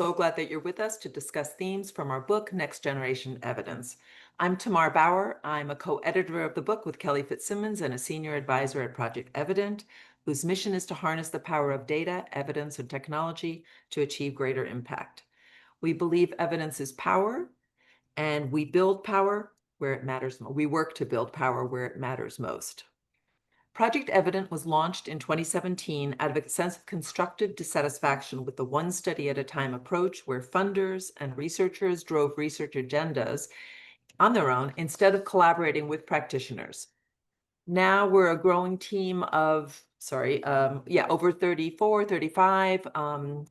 So glad that you're with us to discuss themes from our book, Next Generation Evidence. I'm Tamar Bauer. I'm a co-editor of the book with Kelly Fitzsimmons and a senior advisor at Project Evident, whose mission is to harness the power of data, evidence, and technology to achieve greater impact. We believe evidence is power, and we build power where it matters. We work to build power where it matters most. Project Evident was launched in 2017 out of a sense of constructive dissatisfaction with the one study at a time approach where funders and researchers drove research agendas on their own instead of collaborating with practitioners. Now we're a growing team of, over 34, 35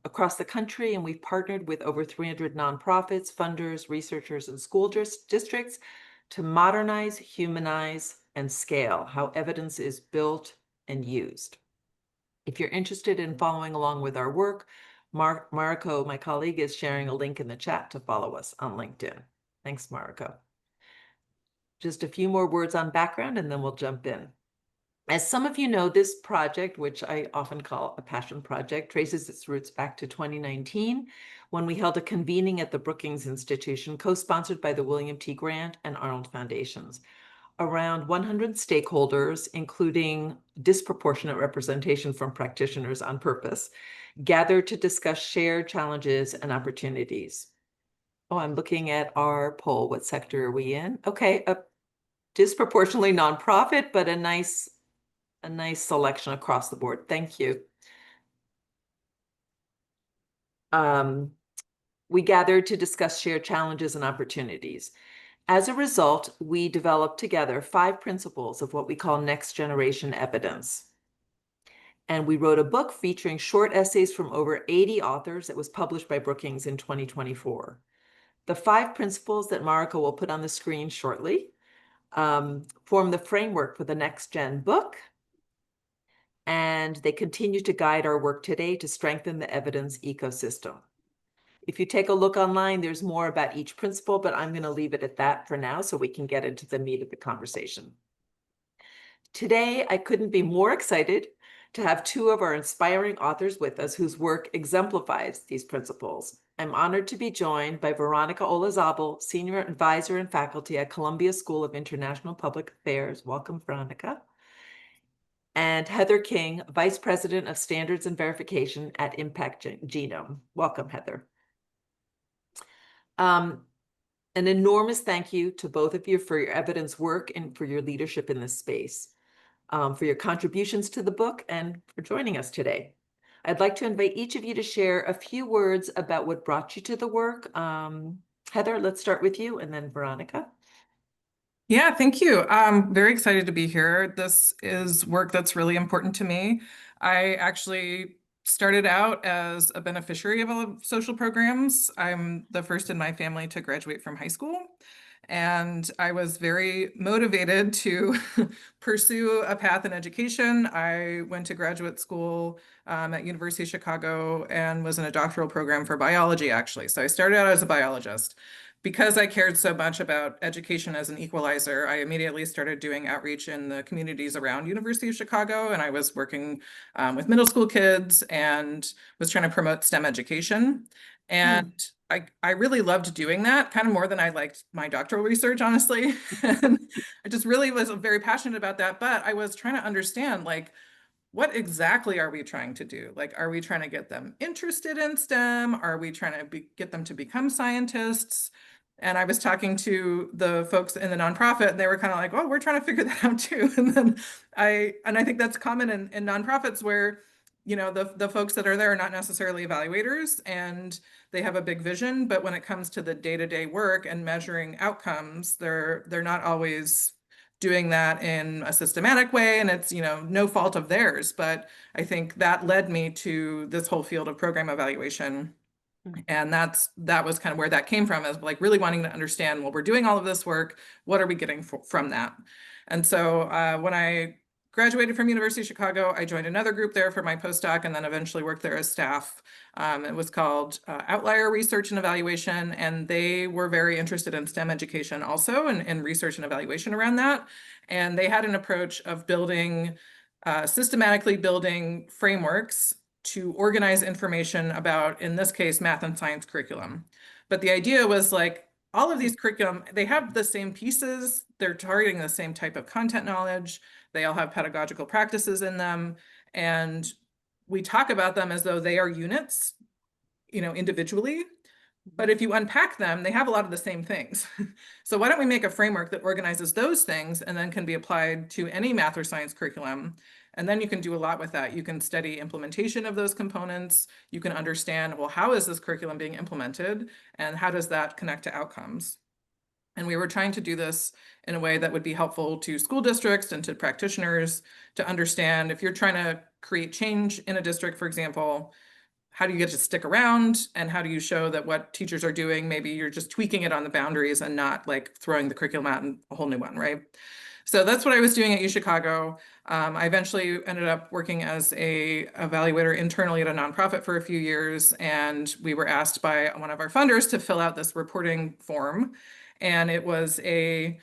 across the country, and we've partnered with over 300 nonprofits, funders, researchers, and school districts to modernize, humanize, and scale how evidence is built and used. If you're interested in following along with our work, Mariko, my colleague, is sharing a link in the chat to follow us on LinkedIn. Thanks, Mariko. Just a few more words on background and then we'll jump in. As some of you know, this project, which I often call a passion project, traces its roots back to 2019 when we held a convening at the Brookings Institution, co-sponsored by the William T. Grant and Arnold Foundations. Around 100 stakeholders, including disproportionate representation from practitioners on purpose, gathered to discuss shared challenges and opportunities. Oh, I'm looking at our poll. What sector are we in? Okay, a disproportionately nonprofit, but a nice selection across the board. Thank you. We gathered to discuss shared challenges and opportunities. As a result, we developed together 5 principles of what we call next generation evidence. And we wrote a book featuring short essays from over 80 authors that was published by Brookings in 2024. The 5 principles that Mariko will put on the screen shortly form the framework for the NextGen book, and they continue to guide our work today to strengthen the evidence ecosystem. If you take a look online, there's more about each principle, but I'm going to leave it at that for now so we can get into the meat of the conversation. Today, I couldn't be more excited to have 2 of our inspiring authors with us whose work exemplifies these principles. I'm honored to be joined by Veronica Olazabal, Senior Advisor and Faculty at Columbia School of International Public Affairs. Welcome, Veronica. And Heather King, Vice President of Standards and Verification at Impact Genome. Welcome, Heather. An enormous thank you to both of you for your evidence work and for your leadership in this space, for your contributions to the book, and for joining us today. I'd like to invite each of you to share a few words about what brought you to the work. Heather, let's start with you, and then Veronica. Yeah, thank you. I'm very excited to be here. This is work that's really important to me. I actually started out as a beneficiary of social programs. I'm the first in my family to graduate from high school, and I was very motivated to pursue a path in education. I went to graduate school at University of Chicago and was in a doctoral program for biology, actually. So I started out as a biologist. Because I cared so much about education as an equalizer, I immediately started doing outreach in the communities around University of Chicago, and I was working with middle school kids and was trying to promote STEM education. And I really loved doing that, kind of more than I liked my doctoral research, honestly. And I just really was very passionate about that, but I was trying to understand, like, what exactly are we trying to do? Like, are we trying to get them interested in STEM? Are we trying to get them to become scientists? And I was talking to the folks in the nonprofit, and they were kind of like, "Oh, we're trying to figure that out too." And then I think that's common in nonprofits where, you know, the folks that are there are not necessarily evaluators, and they have a big vision, but when it comes to the day-to-day work and measuring outcomes, they're not always doing that in a systematic way, and it's, you know, no fault of theirs. But I think that led me to this whole field of program evaluation. And that was kind of where that came from, as like really wanting to understand, well, we're doing all of this work, what are we getting from that? And so when I graduated from University of Chicago, I joined another group there for my postdoc, and then eventually worked there as staff. It was called Outlier Research and Evaluation, and they were very interested in STEM education also, and research and evaluation around that. And they had an approach of building, systematically building frameworks to organize information about, in this case, math and science curriculum. But the idea was like all of these curriculum, they have the same pieces, they're targeting the same type of content knowledge, they all have pedagogical practices in them, and we talk about them as though they are units, individually. But if you unpack them, they have a lot of the same things. So why don't we make a framework that organizes those things and then can be applied to any math or science curriculum? And then you can do a lot with that. You can study implementation of those components. You can understand, well, how is this curriculum being implemented? And how does that connect to outcomes? And we were trying to do this in a way that would be helpful to school districts and to practitioners to understand if you're trying to create change in a district, for example, how do you get to stick around, and how do you show that what teachers are doing, maybe you're just tweaking it on the boundaries and not like throwing the curriculum out in a whole new one, right? So that's what I was doing at UChicago. I eventually ended up working as a evaluator internally at a nonprofit for a few years, and we were asked by one of our funders to fill out this reporting form. And it was a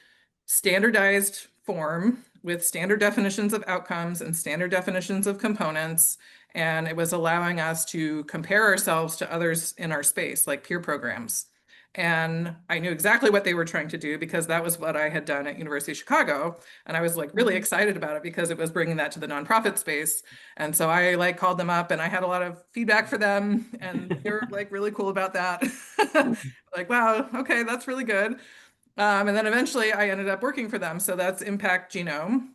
standardized form with standard definitions of outcomes and standard definitions of components. And it was allowing us to compare ourselves to others in our space, like peer programs. And I knew exactly what they were trying to do because that was what I had done at University of Chicago. And I was like really excited about it because it was bringing that to the nonprofit space. And so I like called them up and I had a lot of feedback for them, and they were like really cool about that. Like, wow, okay, that's really good. And then eventually I ended up working for them. So that's Impact Genome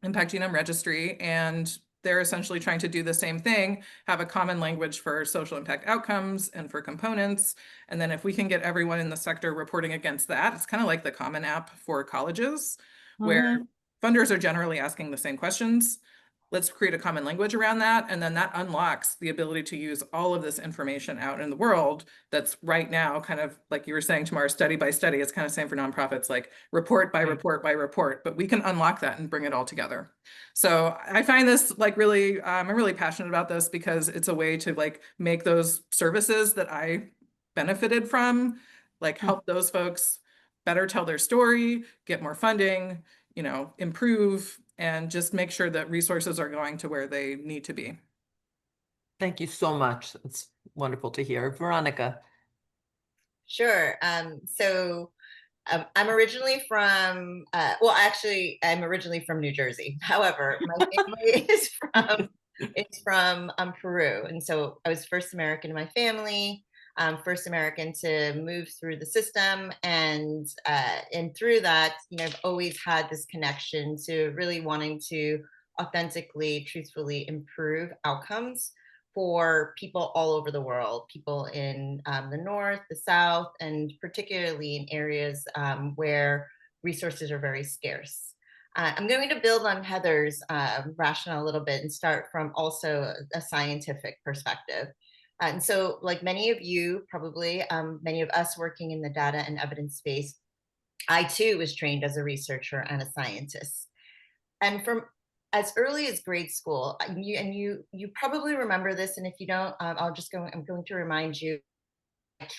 Registry, and they're essentially trying to do the same thing, have a common language for social impact outcomes and for components. And then if we can get everyone in the sector reporting against that, it's kind of like the Common App for colleges, where funders are generally asking the same questions. Let's create a common language around that. And then that unlocks the ability to use all of this information out in the world that's right now kind of like you were saying, Tamara, study by study. It's kind of same for nonprofits, like report by report by report, but we can unlock that and bring it all together. So I find this like really, I'm really passionate about this because it's a way to like make those services that I benefited from, like help those folks better tell their story, get more funding, improve, and just make sure that resources are going to where they need to be. Thank you so much. It's wonderful to hear. Veronica. Sure. I'm originally from, well, actually, I'm originally from New Jersey. However, my family is from Peru. And so I was first American in my family, first American to move through the system. And through that, I've always had this connection to really wanting to authentically, truthfully improve outcomes for people all over the world, people in the North, the South, and particularly in areas where resources are very scarce. I'm going to build on Heather's rationale a little bit and start from also a scientific perspective. And so like many of you, probably many of us working in the data and evidence space, I too was trained as a researcher and a scientist. And from as early as grade school, you probably remember this, and if you don't, I'm going to remind you.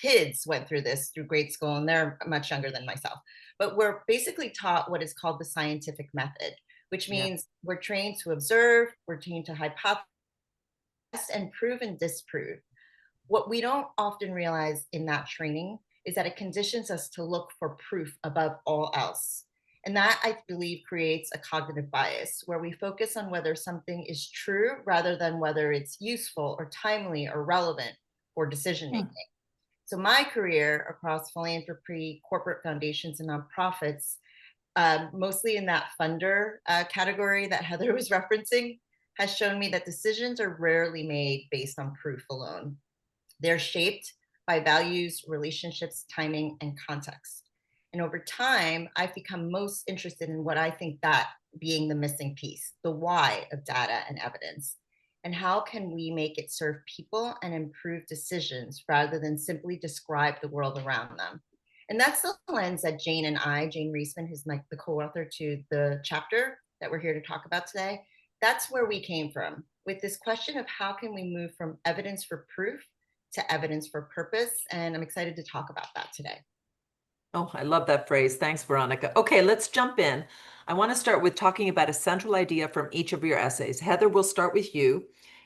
Kids went through this through grade school, and they're much younger than myself. But we're basically taught what is called the scientific method, which means we're trained to observe, we're trained to hypothesize and prove and disprove. What we don't often realize in that training is that it conditions us to look for proof above all else. And that, I believe, creates a cognitive bias where we focus on whether something is true rather than whether it's useful or timely or relevant for decision making. So my career across philanthropy, corporate foundations, and nonprofits, mostly in that funder category that Heather was referencing, has shown me that decisions are rarely made based on proof alone. They're shaped by values, relationships, timing, and context. And over time, I've become most interested in what I think that being the missing piece, the why of data and evidence. And how can we make it serve people and improve decisions rather than simply describe the world around them? And that's the lens that Jane Reisman, who's the co-author to the chapter that we're here to talk about today, that's where we came from, with this question of how can we move from evidence for proof to evidence for purpose. And I'm excited to talk about that today. Oh, I love that phrase. Thanks, Veronica. Okay, let's jump in. I want to start with talking about a central idea from each of your essays. Heather, we'll start with you.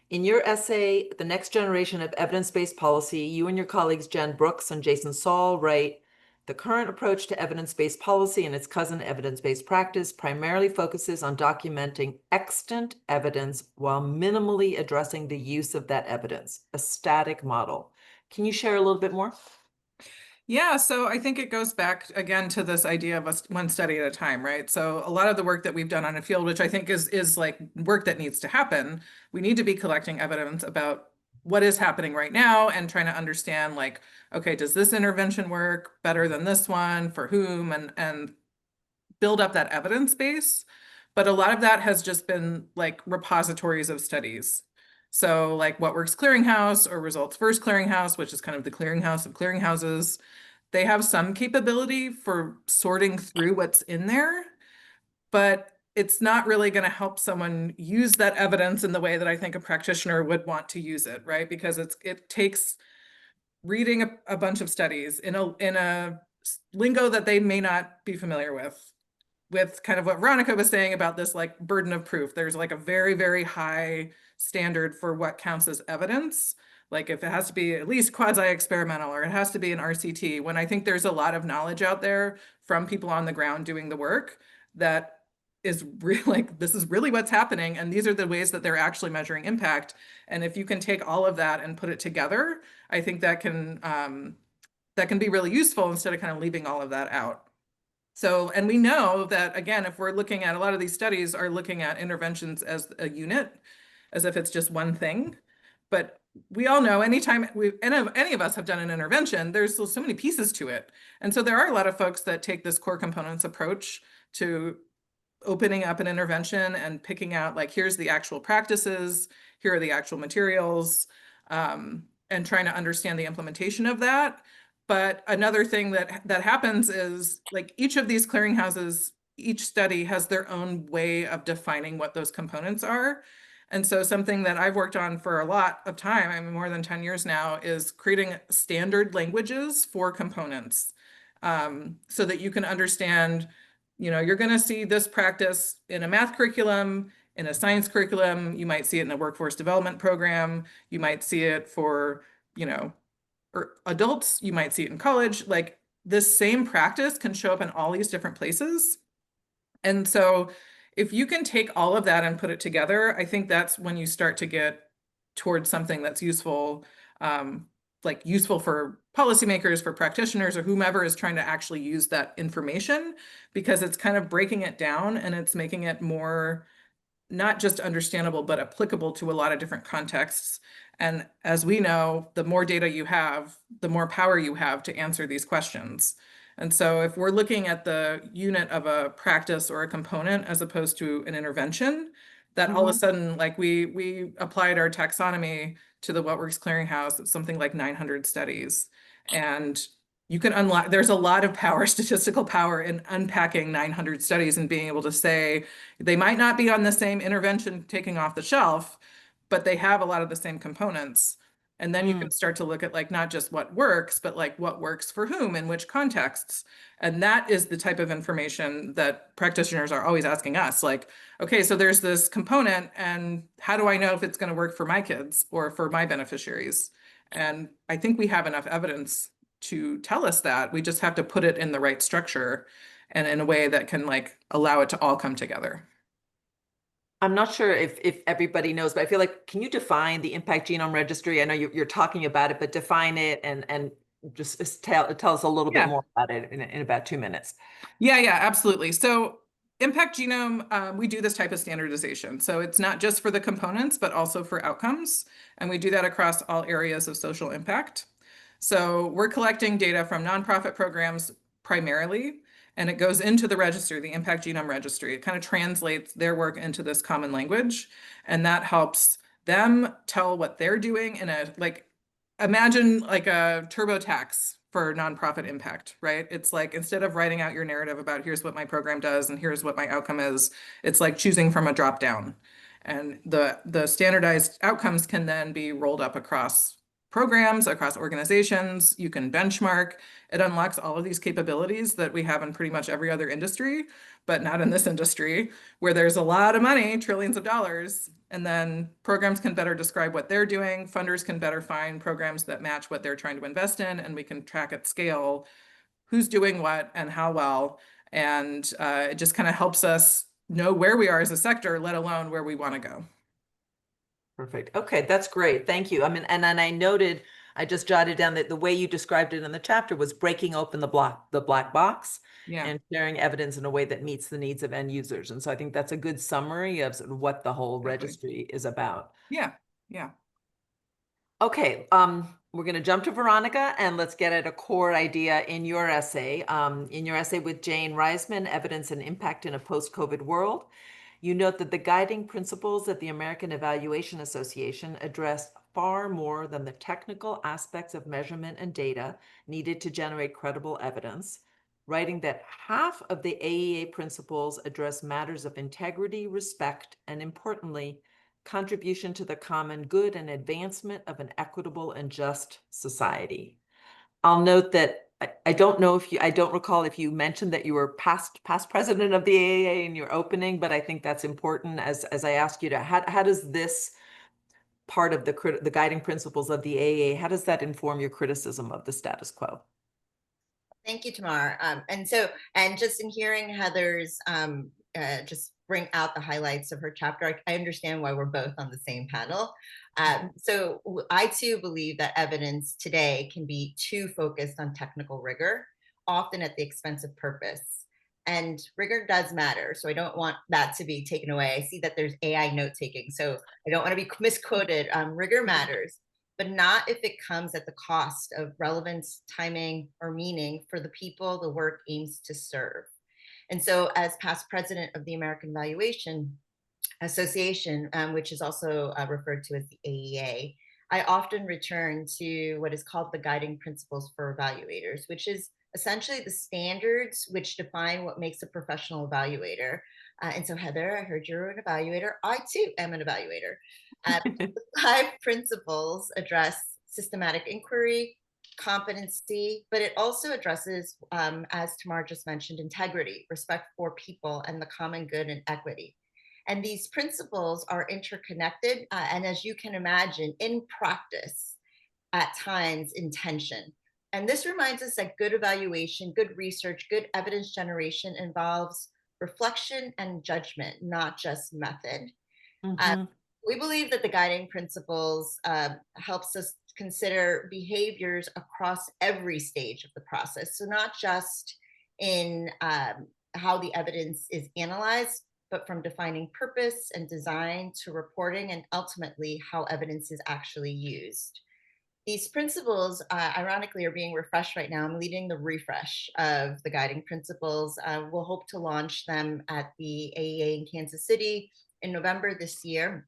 In your essay, The Next Generation of Evidence-Based Policy, you and your colleagues Jen Brooks and Jason Saul write, the current approach to evidence-based policy and its cousin evidence-based practice primarily focuses on documenting extant evidence while minimally addressing the use of that evidence, a static model. Can you share a little bit more? Yeah, so I think it goes back again to this idea of one study at a time, right? So a lot of the work that we've done on a field, which I think is like work that needs to happen, we need to be collecting evidence about what is happening right now and trying to understand like, okay, does this intervention work better than this one, for whom, and build up that evidence base. But a lot of that has just been like repositories of studies. So like What Works Clearinghouse or Results First Clearinghouse, which is kind of the clearinghouse of clearinghouses, they have some capability for sorting through what's in there, but it's not really going to help someone use that evidence in the way that I think a practitioner would want to use it, right? Because it takes reading a bunch of studies in a lingo that they may not be familiar with kind of what Veronica was saying about this like burden of proof. There's like a very, very high standard for what counts as evidence. Like if it has to be at least quasi-experimental or it has to be an RCT, when I think there's a lot of knowledge out there from people on the ground doing the work that is really like, this is really what's happening. And these are the ways that they're actually measuring impact. And if you can take all of that and put it together, I think that can be really useful instead of kind of leaving all of that out. So, and we know that, again, if we're looking at a lot of these studies are looking at interventions as a unit, as if it's just one thing. But we all know anytime any of us have done an intervention, there's so many pieces to it. And so there are a lot of folks that take this core components approach to opening up an intervention and picking out like, here's the actual practices, here are the actual materials, and trying to understand the implementation of that. But another thing that happens is like each of these clearinghouses, each study has their own way of defining what those components are. And so something that I've worked on for a lot of time, I mean, more than 10 years now, is creating standard languages for components, so that you can understand, you know, you're going to see this practice in a math curriculum, in a science curriculum, you might see it in a workforce development program, you might see it for, you know, or adults, you might see it in college. Like this same practice can show up in all these different places. And so if you can take all of that and put it together, I think that's when you start to get towards something that's useful, like useful for policymakers, for practitioners, or whomever is trying to actually use that information, because it's kind of breaking it down and it's making it more not just understandable, but applicable to a lot of different contexts. And as we know, the more data you have, the more power you have to answer these questions. And so if we're looking at the unit of a practice or a component as opposed to an intervention, that all of a sudden, like we applied our taxonomy to the What Works Clearinghouse, it's something like 900 studies. And you can unlock, there's a lot of power, statistical power in unpacking 900 studies and being able to say, they might not be on the same intervention taking off the shelf, but they have a lot of the same components. And then you can start to look at like, not just what works, but like what works for whom in which contexts. And that is the type of information that practitioners are always asking us, like, okay, so there's this component and how do I know if it's going to work for my kids or for my beneficiaries? And I think we have enough evidence to tell us that. We just have to put it in the right structure and in a way that can like allow it to all come together. I'm not sure if everybody knows, but I feel like, can you define the Impact Genome Registry? I know you're talking about it, but define it and just tell us a little bit more about it in about 2 minutes. Yeah, absolutely. So Impact Genome, we do this type of standardization. So it's not just for the components, but also for outcomes. And we do that across all areas of social impact. So we're collecting data from nonprofit programs primarily, and it goes into the registry, the Impact Genome Registry. It kind of translates their work into this common language, and that helps them tell what they're doing in a, like, imagine like a TurboTax for nonprofit impact, right? It's like, instead of writing out your narrative about here's what my program does and here's what my outcome is, it's like choosing from a drop down. And the standardized outcomes can then be rolled up across programs, across organizations. You can benchmark. It unlocks all of these capabilities that we have in pretty much every other industry, but not in this industry, where there's a lot of money, trillions of dollars, and then programs can better describe what they're doing. Funders can better find programs that match what they're trying to invest in, and we can track at scale who's doing what and how well. And it just kind of helps us know where we are as a sector, let alone where we want to go. Perfect. Okay, that's great. Thank you. I mean, and then I noted, I just jotted down that the way you described it in the chapter was breaking open the black box Yeah, and sharing evidence in a way that meets the needs of end users. And so I think that's a good summary of sort of what the whole exactly. registry is about. Yeah, yeah. Okay, we're going to jump to Veronica and let's get at a core idea in your essay. In your essay with Jane Reisman, Evidence and Impact in a Post-COVID World, you note that the guiding principles of the American Evaluation Association address far more than the technical aspects of measurement and data needed to generate credible evidence, writing that half of the AEA principles address matters of integrity, respect, and importantly, contribution to the common good and advancement of an equitable and just society. I'll note that I don't know if I don't recall if you mentioned that you were past president of the AAA in your opening, but I think that's important as I ask you to, how does this part of the guiding principles of the AAA, how does that inform your criticism of the status quo? Thank you, Tamar. And just in hearing Heather's just bring out the highlights of her chapter, I understand why we're both on the same panel. So I too believe that evidence today can be too focused on technical rigor, often at the expense of purpose. And rigor does matter. So I don't want that to be taken away. I see that there's AI note taking, so I don't want to be misquoted. Rigor matters, but not if it comes at the cost of relevance, timing, or meaning for the people the work aims to serve. And so as past president of the American Evaluation Association, which is also referred to as the AEA, I often return to what is called the guiding principles for evaluators, which is essentially the standards which define what makes a professional evaluator. And so Heather, I heard you're an evaluator. I too am an evaluator. The 5 principles address systematic inquiry, competency, but it also addresses, as Tamar just mentioned, integrity, respect for people, and the common good and equity. And these principles are interconnected, and as you can imagine, in practice, at times in tension. And this reminds us that good evaluation, good research, good evidence generation involves reflection and judgment, not just method. We believe that the guiding principles helps us consider behaviors across every stage of the process. So not just in how the evidence is analyzed, but from defining purpose and design to reporting and ultimately how evidence is actually used. These principles, ironically, are being refreshed right now. I'm leading the refresh of the guiding principles. We'll hope to launch them at the AEA in Kansas City in November this year,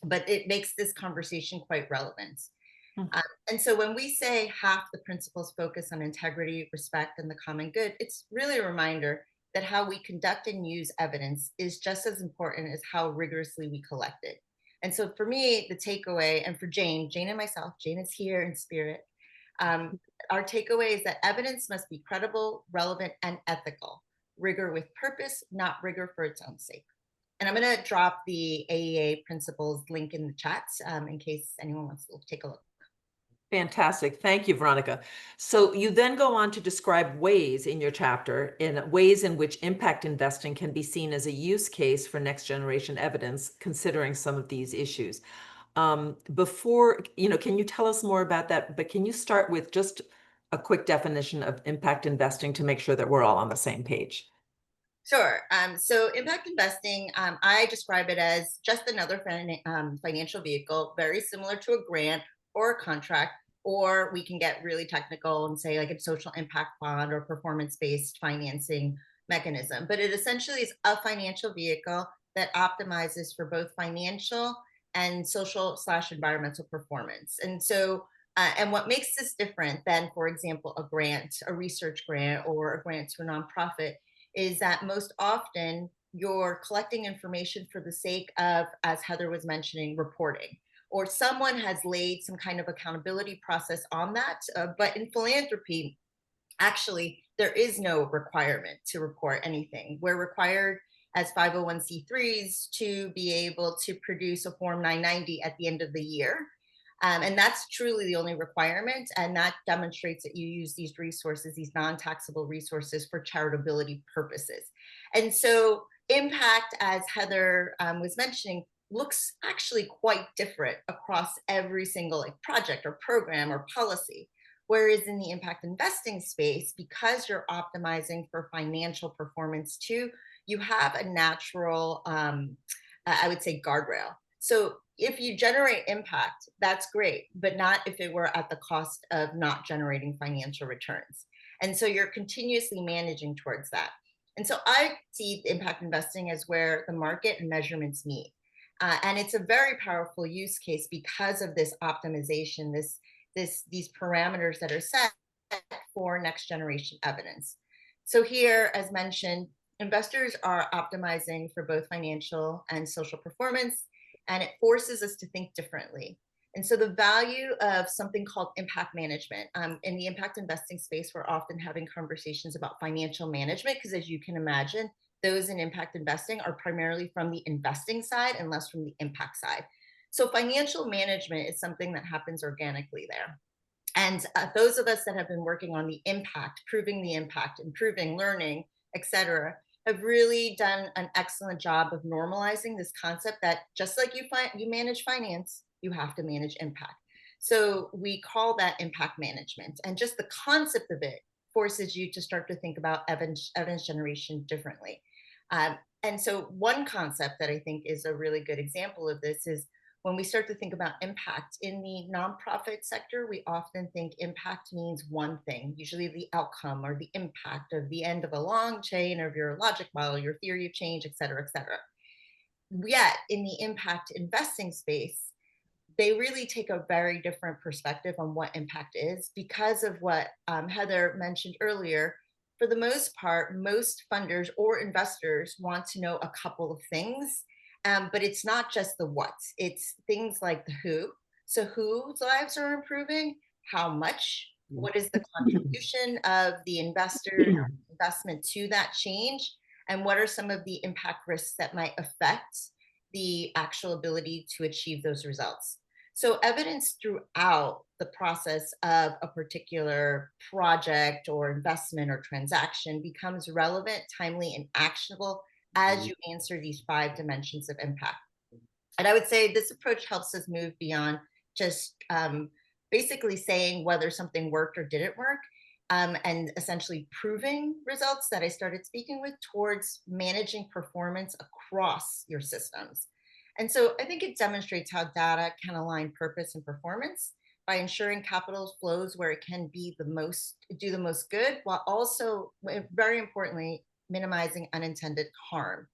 but it makes this conversation quite relevant. And so when we say half the principles focus on integrity, respect, and the common good, it's really a reminder that how we conduct and use evidence is just as important as how rigorously we collect it. And so for me, the takeaway, and for Jane and myself, Jane is here in spirit, our takeaway is that evidence must be credible, relevant, and ethical. Rigor with purpose, not rigor for its own sake. And I'm going to drop the AEA principles link in the chat in case anyone wants to take a look. Fantastic. Thank you, Veronica. So you then go on to describe ways in your chapter, in ways in which impact investing can be seen as a use case for next generation evidence, considering some of these issues. Before, can you tell us more about that? But can you start with just a quick definition of impact investing to make sure that we're all on the same page? Sure. So impact investing, I describe it as just another financial vehicle, very similar to a grant or a contract, or we can get really technical and say like a social impact bond or performance-based financing mechanism. But it essentially is a financial vehicle that optimizes for both financial and social/environmental performance. And so, and what makes this different than, for example, a grant, a research grant, or a grant to a nonprofit is that most often you're collecting information for the sake of, as Heather was mentioning, reporting, or someone has laid some kind of accountability process on that. But in philanthropy, actually, there is no requirement to report anything. We're required as 501c3s to be able to produce a Form 990 at the end of the year. And that's truly the only requirement. And that demonstrates that you use these resources, these non-taxable resources, for charitability purposes. And so impact, as Heather was mentioning, looks actually quite different across every single project or program or policy. Whereas in the impact investing space, because you're optimizing for financial performance too, you have a natural, I would say, guardrail. So if you generate impact, that's great, but not if it were at the cost of not generating financial returns. And so you're continuously managing towards that. And so I see impact investing as where the market and measurements meet. And it's a very powerful use case because of this optimization, these parameters that are set for next generation evidence. So here, as mentioned, investors are optimizing for both financial and social performance, and it forces us to think differently. And so the value of something called impact management, in the impact investing space, we're often having conversations about financial management, because as you can imagine, those in impact investing are primarily from the investing side and less from the impact side. So financial management is something that happens organically there. And those of us that have been working on the impact, proving the impact, improving, learning, et cetera, have really done an excellent job of normalizing this concept that just like you manage finance, you have to manage impact. So we call that impact management. And just the concept of it forces you to start to think about evidence generation differently. And so one concept that I think is a really good example of this is when we start to think about impact in the nonprofit sector, we often think impact means one thing, usually the outcome or the impact of the end of a long chain of your logic model, your theory of change, et cetera, et cetera. Yet in the impact investing space, they really take a very different perspective on what impact is, because of what Heather mentioned earlier. For the most part, most funders or investors want to know a couple of things, but it's not just the what, it's things like the who. So whose lives are improving, how much, what is the contribution of the investor investment to that change, and what are some of the impact risks that might affect the actual ability to achieve those results. So evidence throughout the process of a particular project or investment or transaction becomes relevant, timely, and actionable as you answer these 5 dimensions of impact. And I would say this approach helps us move beyond just basically saying whether something worked or didn't work, and essentially proving results that I started speaking with, towards managing performance across your systems. And so I think it demonstrates how data can align purpose and performance by ensuring capital flows where it can be do the most good, while also, very importantly, minimizing unintended harm.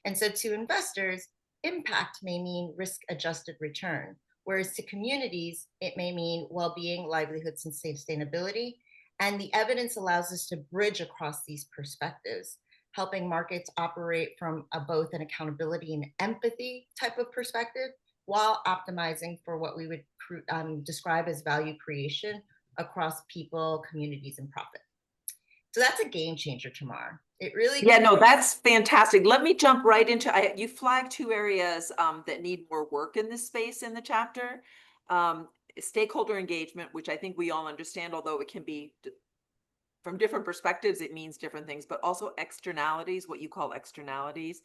And so to investors, impact may mean risk-adjusted return, whereas to communities, it may mean well-being, livelihoods, and sustainability. And the evidence allows us to bridge across these perspectives, helping markets operate from both an accountability and empathy type of perspective, while optimizing for what we would describe as value creation across people, communities, and profit. So that's a game changer, Tamar. It really— Yeah, no, that's fantastic. Let me jump right into, you flagged 2 areas that need more work in this space in the chapter. Stakeholder engagement, which I think we all understand, although it can be from different perspectives, it means different things, but also externalities, what you call externalities.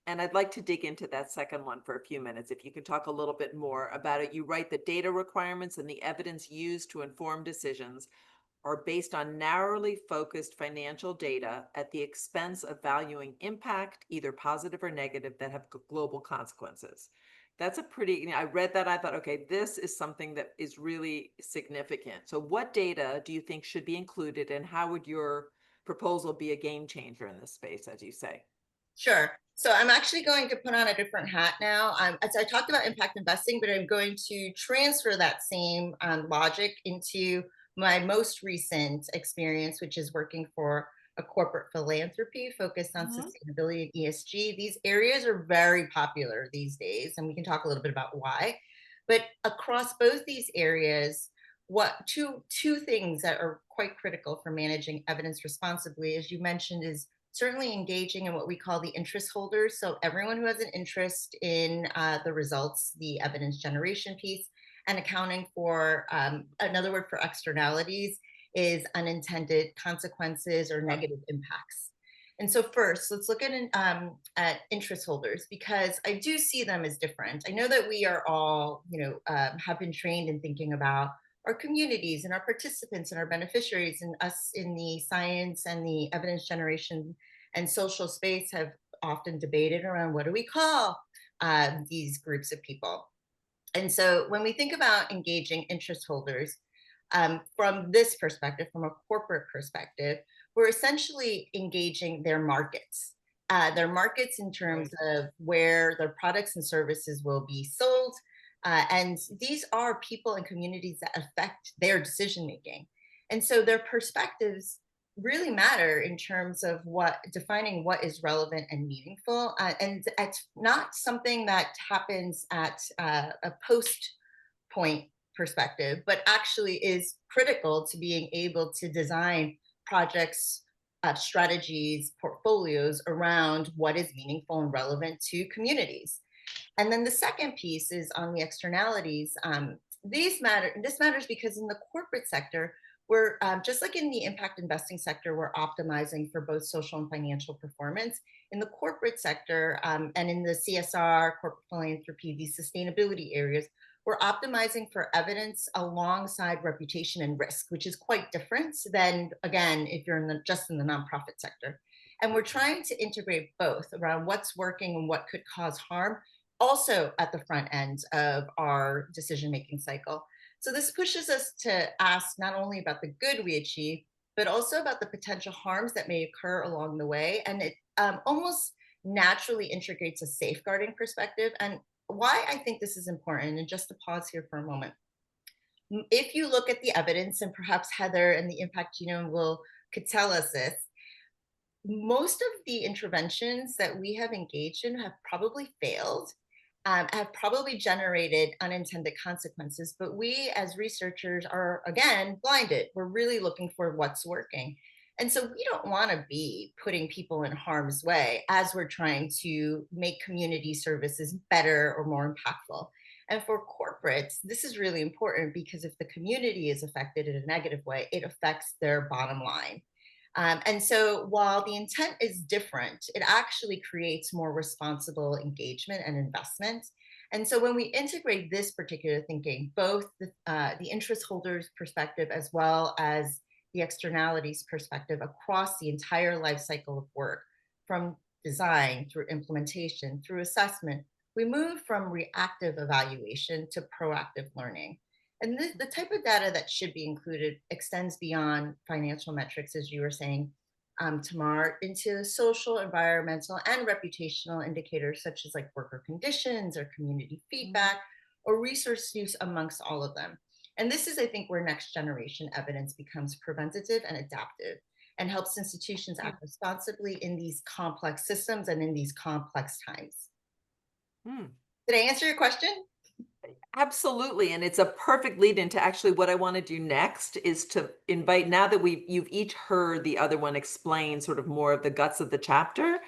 And I'd like to dig into that second one for a few minutes. If you could talk a little bit more about it. You write the data requirements and the evidence used to inform decisions are based on narrowly focused financial data at the expense of valuing impact, either positive or negative, that have global consequences. That's a pretty, I read that, I thought, okay, this is something that is really significant. So what data do you think should be included, and how would your proposal be a game changer in this space, as you say? Sure. So I'm actually going to put on a different hat now. As I talked about impact investing, but I'm going to transfer that same logic into my most recent experience, which is working for a corporate philanthropy focused on sustainability and ESG. These areas are very popular these days, and we can talk a little bit about why. But across both these areas, two things that are quite critical for managing evidence responsibly, as you mentioned, is certainly engaging in what we call the interest holders. So everyone who has an interest in the results, the evidence generation piece, and accounting for another word for externalities is unintended consequences or negative impacts. And so first, let's look at interest holders, because I do see them as different. I know that we are all, have been trained in thinking about our communities and our participants and our beneficiaries, and us in the science and the evidence generation and social space have often debated around what do we call these groups of people. And so when we think about engaging interest holders, from this perspective, from a corporate perspective, we're essentially engaging their markets. Their markets in terms of where their products and services will be sold. And these are people and communities that affect their decision making. And so their perspectives really matter in terms of defining what is relevant and meaningful. And it's not something that happens at a post point perspective, but actually is critical to being able to design projects, strategies, portfolios around what is meaningful and relevant to communities. And then the second piece is on the externalities. This matters because in the corporate sector, we're just like in the impact investing sector, we're optimizing for both social and financial performance. In the corporate sector and in the CSR, corporate philanthropy, these sustainability areas, we're optimizing for evidence alongside reputation and risk, which is quite different than, again, if you're just in the nonprofit sector. And we're trying to integrate both around what's working and what could cause harm, also at the front end of our decision-making cycle. So this pushes us to ask not only about the good we achieve, but also about the potential harms that may occur along the way. And it almost naturally integrates a safeguarding perspective. And why I think this is important, and just to pause here for a moment, if you look at the evidence, and perhaps Heather and the Impact Genome could tell us this, most of the interventions that we have engaged in have probably failed, have probably generated unintended consequences, but we as researchers are, again, blinded. We're really looking for what's working. And so we don't want to be putting people in harm's way as we're trying to make community services better or more impactful. And for corporates, this is really important because if the community is affected in a negative way, it affects their bottom line. And so while the intent is different, it actually creates more responsible engagement and investment. And so when we integrate this particular thinking, both the interest holders perspective as well as the externalities perspective across the entire life cycle of work, from design through implementation, through assessment, we move from reactive evaluation to proactive learning. And the type of data that should be included extends beyond financial metrics, as you were saying, Tamar, into social, environmental, and reputational indicators such as like worker conditions or community feedback or resource use amongst all of them. And this is, I think, where next generation evidence becomes preventative and adaptive and helps institutions act responsibly in these complex systems and in these complex times. Did I answer your question? Absolutely. And it's a perfect lead into actually what I want to do next is to invite, now that you've each heard the other one explain sort of more of the guts of the chapter,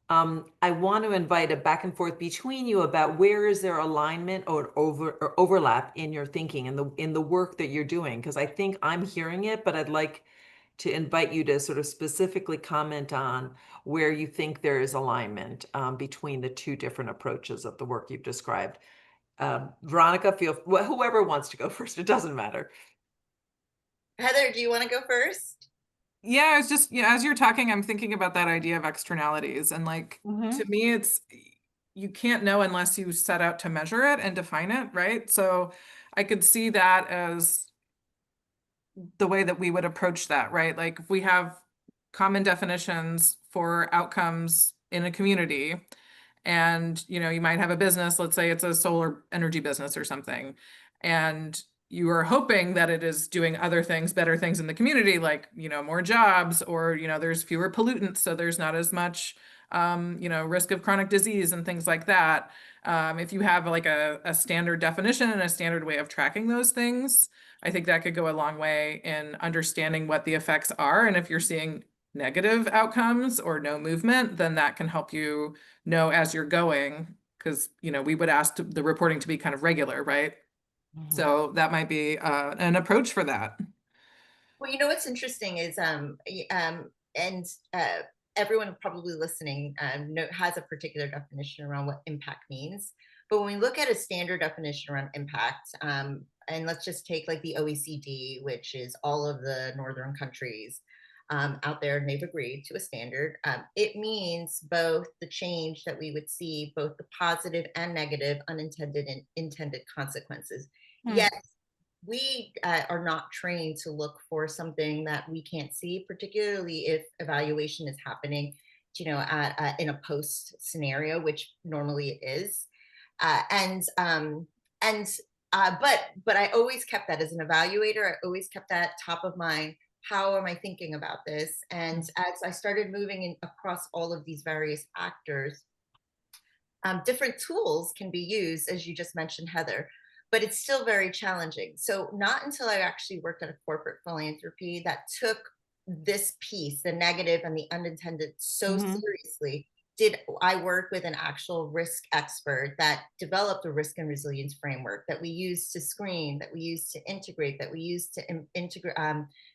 I want to invite a back and forth between you about where is there alignment or overlap in your thinking and in the work that you're doing. Because I think I'm hearing it, but I'd like to invite you to sort of specifically comment on where you think there is alignment between the two different approaches of the work you've described. Veronica, whoever wants to go first, it doesn't matter. Heather, do you want to go first? Yeah, it's just, as you're talking, I'm thinking about that idea of externalities. And like, to me, it's, you can't know unless you set out to measure it and define it, right? So I could see that as the way that we would approach that, right? Like if we have common definitions for outcomes in a community, and you might have a business, let's say it's a solar energy business or something, and you are hoping that it is doing other things, better things in the community, like, more jobs, or, there's fewer pollutants, so there's not as much, risk of chronic disease and things like that. If you have like a standard definition and a standard way of tracking those things, I think that could go a long way in understanding what the effects are. And if you're seeing negative outcomes or no movement, then that can help you know as you're going, because, we would ask the reporting to be kind of regular, right? So that might be an approach for that. Well, what's interesting is, and everyone probably listening has a particular definition around what impact means. But when we look at a standard definition around impact, and let's just take like the OECD, which is all of the northern countries out there, and they've agreed to a standard. It means both the change that we would see, both the positive and negative unintended and intended consequences. Yes, we are not trained to look for something that we can't see, particularly if evaluation is happening, in a post scenario, which normally it is. But I always kept that as an evaluator. I always kept that top of mind. How am I thinking about this? And as I started moving across all of these various actors, different tools can be used, as you just mentioned, Heather, but it's still very challenging. So not until I actually worked at a corporate philanthropy that took this piece, the negative and the unintended, so seriously, did I work with an actual risk expert that developed a risk and resilience framework that we use to screen, that we use to integrate, that we use to integrate,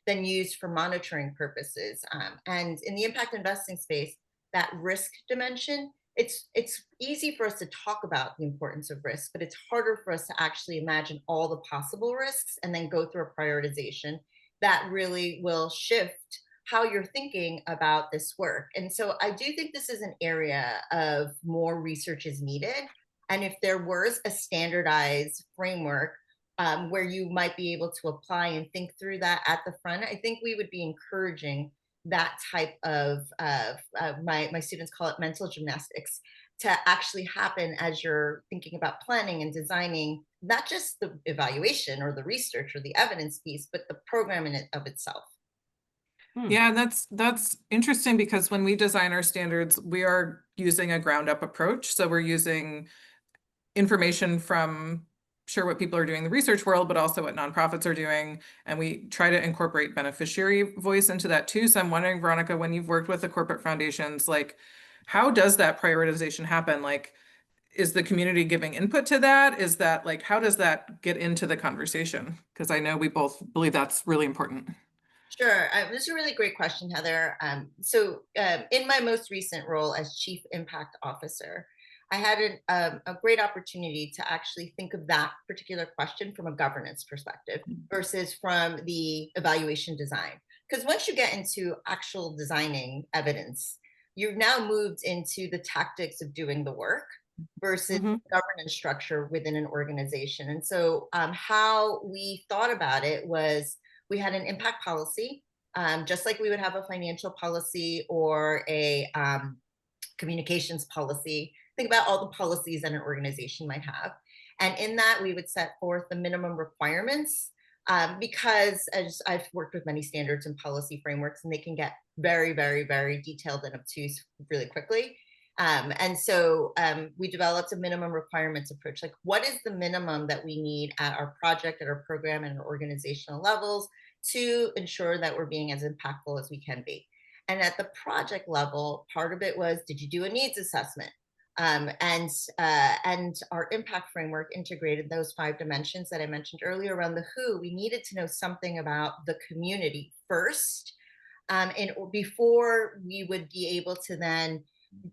then use for monitoring purposes. And in the impact investing space, that risk dimension, it's easy for us to talk about the importance of risk, but it's harder for us to actually imagine all the possible risks and then go through a prioritization that really will shift how you're thinking about this work. And so I do think this is an area of more research is needed. And if there was a standardized framework where you might be able to apply and think through that at the front, I think we would be encouraging that type of my students call it mental gymnastics to actually happen as you're thinking about planning and designing not just the evaluation or the research or the evidence piece, but the program in it of itself. Yeah, that's interesting, because when we design our standards, we are using a ground up approach. So we're using information from what people are doing in the research world, but also what nonprofits are doing. And we try to incorporate beneficiary voice into that too. So I'm wondering, Veronica, when you've worked with the corporate foundations, like, how does that prioritization happen? Like, is the community giving input to that? Is that like, how does that get into the conversation? Because I know we both believe that's really important. Sure. This is a really great question, Heather. In my most recent role as Chief Impact Officer, I had a great opportunity to actually think of that particular question from a governance perspective versus from the evaluation design. Because once you get into actual designing evidence, you've now moved into the tactics of doing the work versus governance structure within an organization. And so how we thought about it was, we had an impact policy, just like we would have a financial policy or a communications policy. Think about all the policies that an organization might have. And in that, we would set forth the minimum requirements because as I've worked with many standards and policy frameworks, and they can get very, very, very detailed and obtuse really quickly. And so we developed a minimum requirements approach. Like, what is the minimum that we need at our project, at our program, and our organizational levels to ensure that we're being as impactful as we can be? And at the project level, part of it was, did you do a needs assessment? And our impact framework integrated those 5 dimensions that I mentioned earlier around the who. We needed to know something about the community first, and before we would be able to then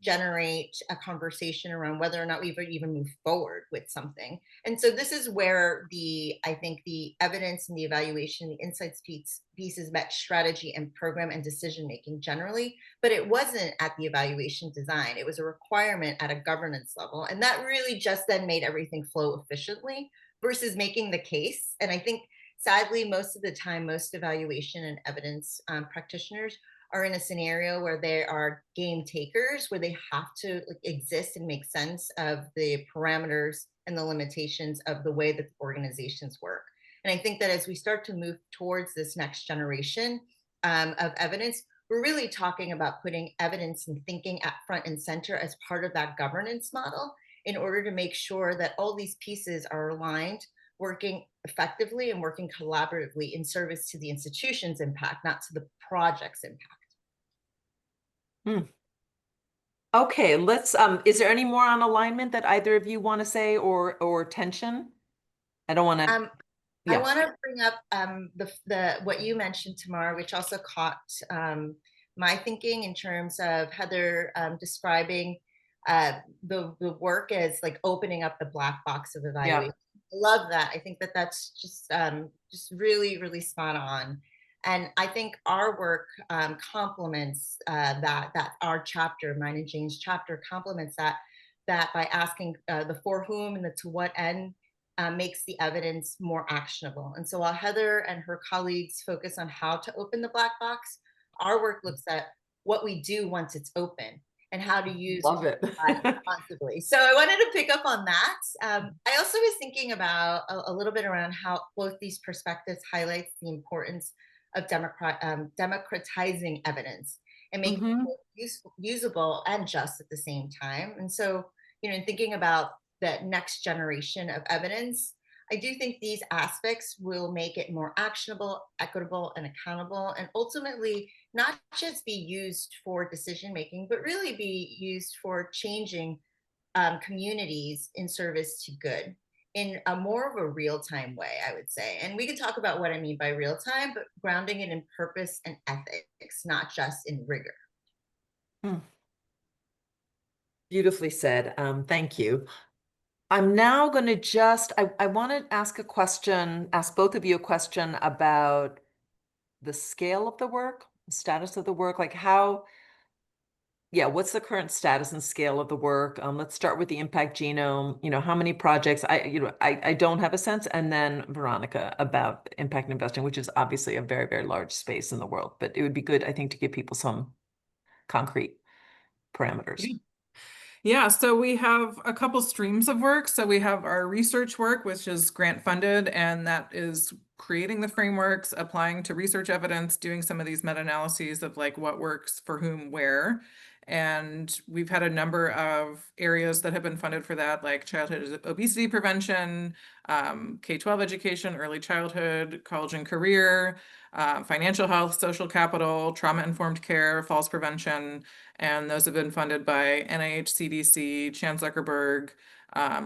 generate a conversation around whether or not we've even moved forward with something. And so this is where I think the evidence and the evaluation, the insights pieces met strategy and program and decision making generally, but it wasn't at the evaluation design. It was a requirement at a governance level. And that really just then made everything flow efficiently versus making the case. And I think sadly, most of the time, most evaluation and evidence practitioners are in a scenario where they are game takers, where they have to exist and make sense of the parameters and the limitations of the way that organizations work. And I think that as we start to move towards this next generation of evidence, we're really talking about putting evidence and thinking at front and center as part of that governance model in order to make sure that all these pieces are aligned, working effectively and working collaboratively in service to the institution's impact, not to the project's impact. Okay, let's, is there any more on alignment that either of you want to say, or tension? I don't want to, I yeah, want to bring up the what you mentioned, Tamar, which also caught my thinking in terms of Heather describing the work as like opening up the black box of evaluation. I love that. I think that that's just really, really spot on. And I think our work complements that our chapter, mine and Jane's chapter, complements that by asking the for whom and the to what end makes the evidence more actionable. And so while Heather and her colleagues focus on how to open the black box, our work looks at what we do once it's open and how to use love it. responsibly. So I wanted to pick up on that. I also was thinking about a little bit around how both these perspectives highlights the importance of democratizing evidence and making it usable and just at the same time. And so, you know, in thinking about the next generation of evidence, I do think these aspects will make it more actionable, equitable, and accountable, and ultimately not just be used for decision making, but really be used for changing communities in service to good in a more of a real-time way, I would say. And we could talk about what I mean by real-time, but grounding it in purpose and ethics, not just in rigor. Beautifully said. Thank you. I'm now going to just, I want to ask a question, ask both of you a question about the scale of the work, the status of the work, like how, yeah, what's the current status and scale of the work? Let's start with the Impact Genome. You know, how many projects? I don't have a sense. And then Veronica about impact investing, which is obviously a very, very large space in the world. But it would be good, I think, to give people some concrete parameters. Yeah, so we have a couple streams of work. So we have our research work, which is grant funded, and that is creating the frameworks, applying to research evidence, doing some of these meta-analyses of like what works for whom, where. And we've had a number of areas that have been funded for that, like childhood obesity prevention, K-12 education, early childhood, college and career, financial health, social capital, trauma-informed care, falls prevention. And those have been funded by NIH, CDC, Chan Zuckerberg,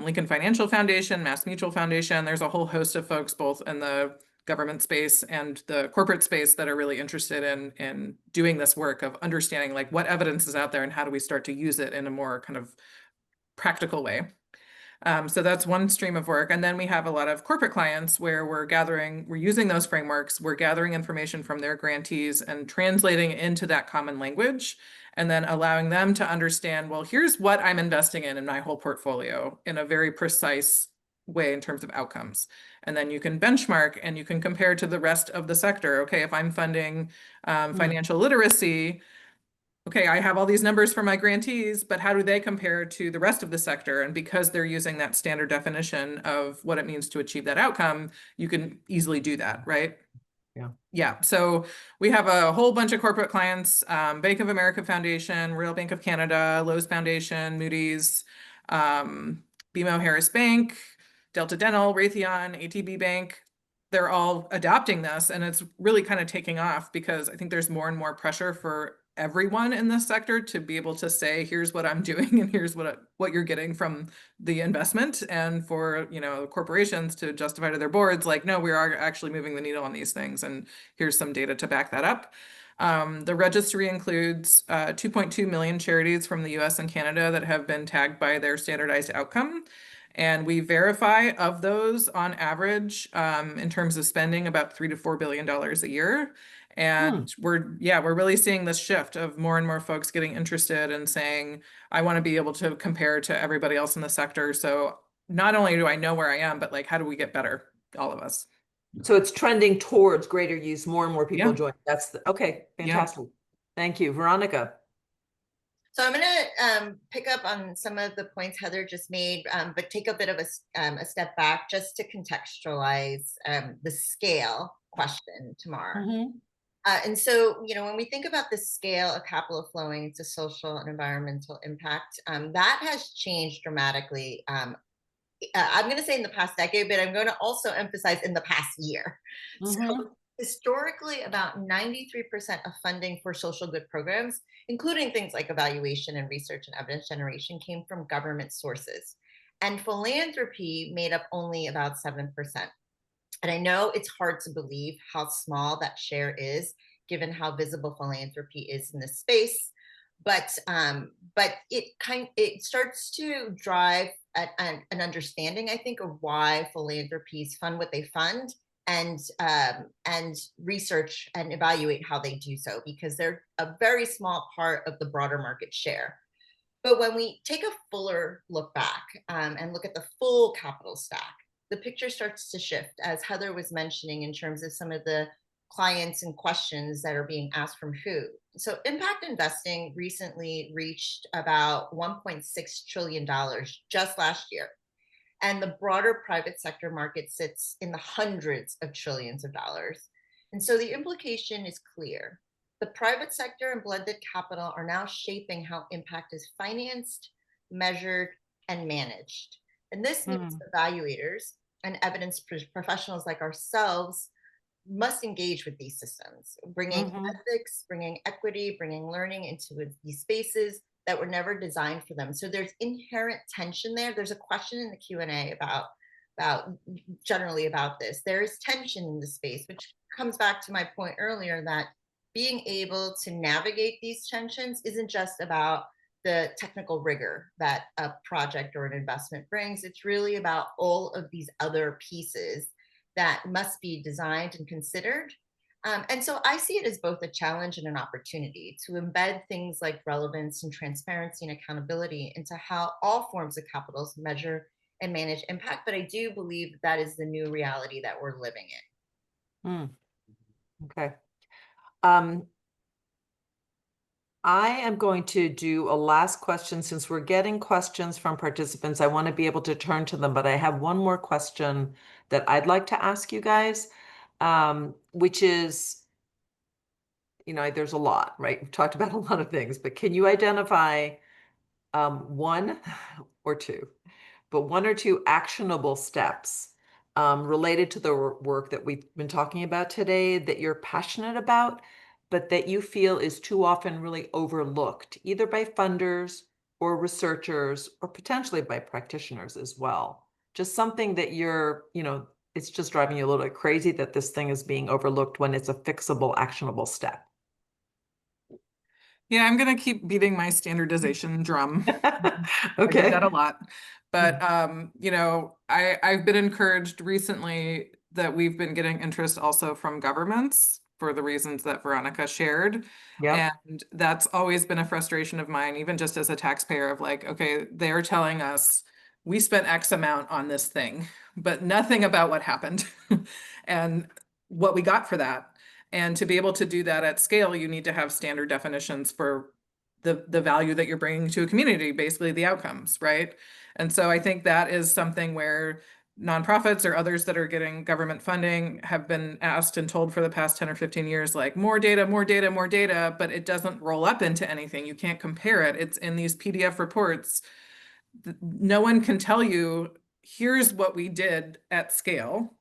Lincoln Financial Foundation, Mass Mutual Foundation. There's a whole host of folks, both in the government space and the corporate space, that are really interested in doing this work of understanding like what evidence is out there and how do we start to use it in a more kind of practical way. So that's one stream of work. And then we have a lot of corporate clients where we're using those frameworks, we're gathering information from their grantees and translating into that common language, and then allowing them to understand, well, here's what I'm investing in my whole portfolio in a very precise way in terms of outcomes. And then you can benchmark and you can compare to the rest of the sector. Okay, if I'm funding financial literacy, okay, I have all these numbers for my grantees, but how do they compare to the rest of the sector? And because they're using that standard definition of what it means to achieve that outcome, you can easily do that, right? Yeah. So we have a whole bunch of corporate clients, Bank of America Foundation, Royal Bank of Canada, Lowe's Foundation, Moody's, BMO Harris Bank, Delta Dental, Raytheon, ATB Bank. They're all adopting this, and it's really kind of taking off because I think there's more and more pressure for everyone in this sector to be able to say, here's what I'm doing and here's what you're getting from the investment, and for, you know, corporations to justify to their boards like, no, we are actually moving the needle on these things, and here's some data to back that up. The registry includes 2.2 million charities from the US and Canada that have been tagged by their standardized outcome. And we verify of those on average, in terms of spending, about $3 to $4 billion a year. And we're really seeing this shift of more and more folks getting interested and saying, I want to be able to compare to everybody else in the sector. So not only do I know where I am, but like, how do we get better, all of us? So it's trending towards greater use, more and more people join. That's okay. Fantastic. Thank you, Veronica. So I'm going to pick up on some of the points Heather just made, but take a bit of a step back just to contextualize the scale question tomorrow. And so, you know, when we think about the scale of capital flowing to social and environmental impact, that has changed dramatically. I'm going to say in the past decade, but I'm going to also emphasize in the past year. So historically, about 93% of funding for social good programs, including things like evaluation and research and evidence generation, came from government sources. And philanthropy made up only about 7%. And I know it's hard to believe how small that share is, given how visible philanthropy is in this space. But it starts to drive an understanding, I think, of why philanthropies fund what they fund, and research and evaluate how they do so, because they're a very small part of the broader market share. But when we take a fuller look back and look at the full capital stack, the picture starts to shift, as Heather was mentioning, in terms of some of the clients and questions that are being asked from who. So impact investing recently reached about $1.6 trillion just last year. And the broader private sector market sits in the hundreds of trillions of dollars. And so the implication is clear. The private sector and blended capital are now shaping how impact is financed, measured, and managed. And this means evaluators and evidence professionals like ourselves must engage with these systems, bringing ethics, bringing equity, bringing learning into these spaces that were never designed for them. So there's inherent tension there. There's a question in the Q&A about generally about this. There is tension in the space, which comes back to my point earlier that being able to navigate these tensions isn't just about the technical rigor that a project or an investment brings. It's really about all of these other pieces that must be designed and considered. And so I see it as both a challenge and an opportunity to embed things like relevance and transparency and accountability into how all forms of capitals measure and manage impact. But I do believe that is the new reality that we're living in. Okay. I am going to do a last question. Since we're getting questions from participants, I want to be able to turn to them, but I have one more question that I'd like to ask you guys, which is, you know, there's a lot, right? We've talked about a lot of things, but can you identify one or two, but one or two actionable steps related to the work that we've been talking about today that you're passionate about, but that you feel is too often really overlooked, either by funders or researchers, or potentially by practitioners as well? Just something that you're, you know, it's just driving you a little bit crazy that this thing is being overlooked when it's a fixable, actionable step. Yeah, I'm going to keep beating my standardization drum. Okay. I do that a lot. But, you know, I've been encouraged recently that we've been getting interest also from governments for the reasons that Veronica shared. Yeah. And that's always been a frustration of mine, even just as a taxpayer, of like, okay, they're telling us we spent X amount on this thing, but nothing about what happened and what we got for that. And to be able to do that at scale, you need to have standard definitions for the value that you're bringing to a community, basically the outcomes, right? And so I think that is something where nonprofits or others that are getting government funding have been asked and told for the past 10 or 15 years, like more data, more data, more data, but it doesn't roll up into anything. You can't compare it. It's in these PDF reports. No one can tell you, here's what we did at scale,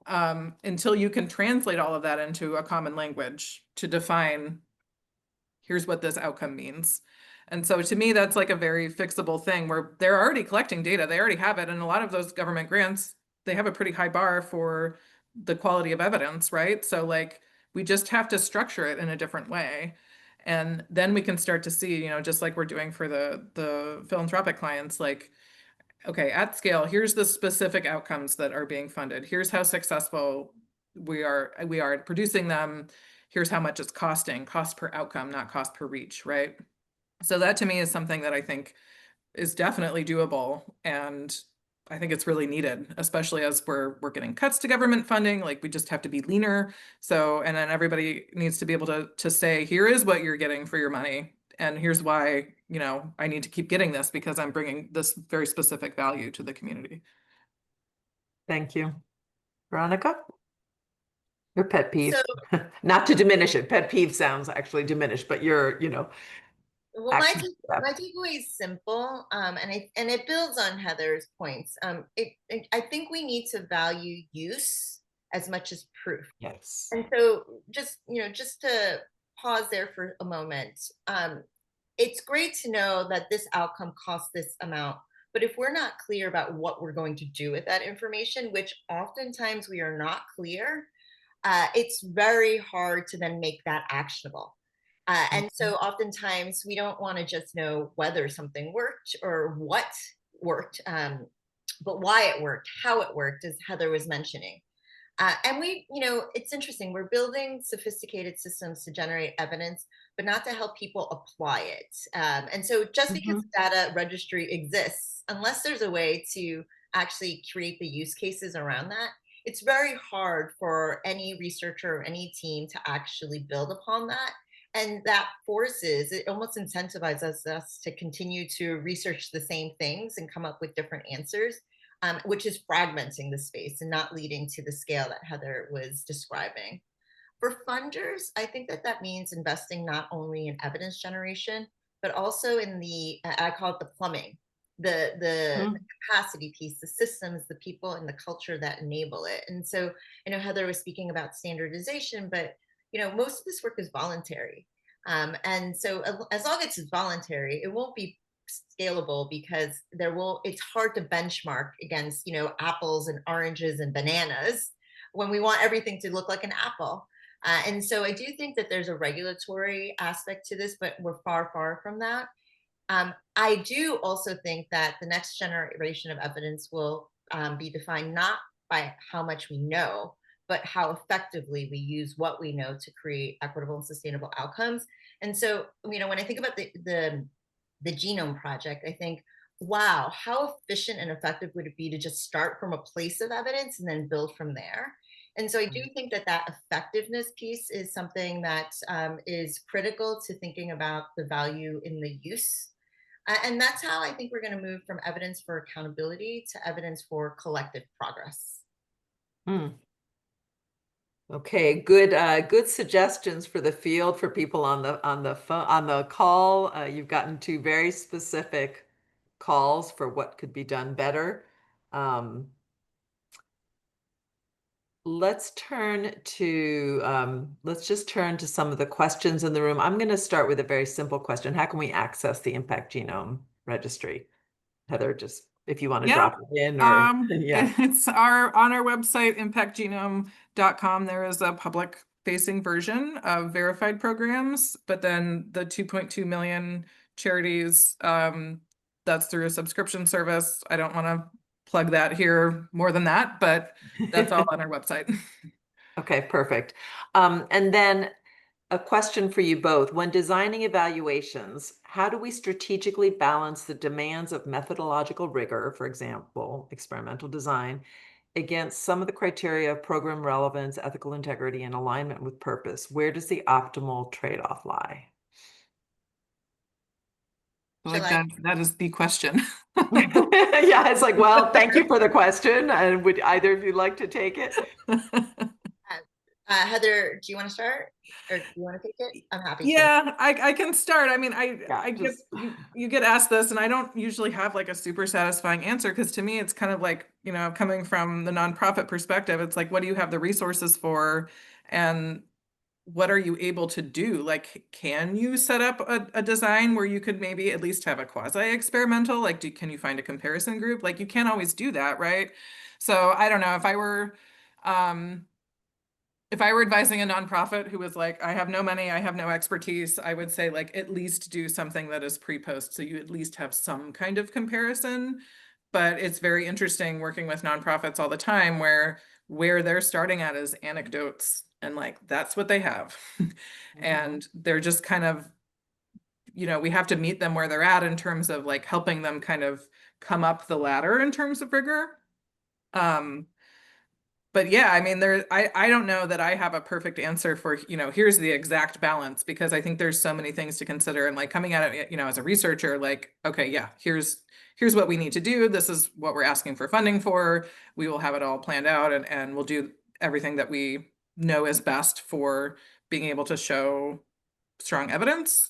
until you can translate all of that into a common language to define, here's what this outcome means. And so to me, that's like a very fixable thing where they're already collecting data. They already have it. And a lot of those government grants, they have a pretty high bar for the quality of evidence, right? So like, we just have to structure it in a different way. And then we can start to see, you know, just like we're doing for the philanthropic clients, like, okay, at scale, here's the specific outcomes that are being funded. Here's how successful we are at producing them. Here's how much it's costing, cost per outcome, not cost per reach, right? So that to me is something that I think is definitely doable. And I think it's really needed, especially as we're getting cuts to government funding. Like, we just have to be leaner. So, and then everybody needs to be able to say, here is what you're getting for your money. And here's why, I need to keep getting this because I'm bringing this very specific value to the community. Thank you. Veronica? Your pet peeve, So, not to diminish it. Pet peeve sounds actually diminished, but well, action step. my takeaway is simple, and it builds on Heather's points. I think we need to value use as much as proof. Yes. And so, just to pause there for a moment, it's great to know that this outcome costs this amount. But if we're not clear about what we're going to do with that information, which oftentimes we are not clear, it's very hard to then make that actionable. And so oftentimes we don't want to just know whether something worked or what worked, but why it worked, how it worked, as Heather was mentioning. And it's interesting. We're building sophisticated systems to generate evidence, but not to help people apply it. And so just because the data registry exists, unless there's a way to actually create the use cases around that, it's very hard for any researcher or any team to actually build upon that. And that it almost incentivizes us to continue to research the same things and come up with different answers, which is fragmenting the space and not leading to the scale that Heather was describing. For funders, I think that means investing not only in evidence generation, but also in I call it the plumbing, the capacity piece, the systems, the people, and the culture that enable it. And so I know Heather was speaking about standardization, but most of this work is voluntary. And so as long as it's voluntary, it won't be scalable because it's hard to benchmark against, apples and oranges and bananas when we want everything to look like an apple. And so I do think that there's a regulatory aspect to this, but we're far, far from that. I do also think that the next generation of evidence will be defined not by how much we know, but how effectively we use what we know to create equitable and sustainable outcomes. And so, when I think about the Genome Project, I think, wow, how efficient and effective would it be to just start from a place of evidence and then build from there? And so I do think that effectiveness piece is something that is critical to thinking about the value in the use. And that's how I think we're going to move from evidence for accountability to evidence for collective progress. Okay, good suggestions for the field, for people on the phone, on the call. You've gotten two very specific calls for what could be done better. Let's just turn to some of the questions in the room. I'm going to start with a very simple question. How can we access the Impact Genome Registry? Heather, just if you want to drop it in, or it's on our website, impactgenome.com. There is a public facing version of verified programs, but then the 2.2 million charities, that's through a subscription service. I don't want to plug that here more than that, but that's all on our website. Okay, perfect. And then a question for you both. When designing evaluations, how do we strategically balance the demands of methodological rigor, for example, experimental design, against some of the criteria of program relevance, ethical integrity, and alignment with purpose? Where does the optimal trade-off lie? That is the question. Yeah, it's like, well, thank you for the question. And would either of you like to take it? Heather, do you want to start, or do you want to take it? I'm happy to. Yeah, I can start. I mean, you get asked this, and I don't usually have like a super satisfying answer, because to me, it's kind of like, coming from the nonprofit perspective, it's like, what do you have the resources for, and what are you able to do? Like, can you set up a design where you could maybe at least have a quasi-experimental? Like, can you find a comparison group? Like, you can't always do that, right? So I don't know, if I were advising a nonprofit who was like, I have no money, I have no expertise, I would say, like, at least do something that is pre-post, so you at least have some kind of comparison. But it's very interesting working with nonprofits all the time where they're starting at is anecdotes, and like, that's what they have. And they're just kind of, we have to meet them where they're at in terms of like helping them kind of come up the ladder in terms of rigor. but yeah, I mean, I don't know that I have a perfect answer for, here's the exact balance, because I think there's so many things to consider. And like coming at it, as a researcher, like, okay, yeah, here's what we need to do. This is what we're asking for funding for. We will have it all planned out, and we'll do everything that we know is best for being able to show strong evidence.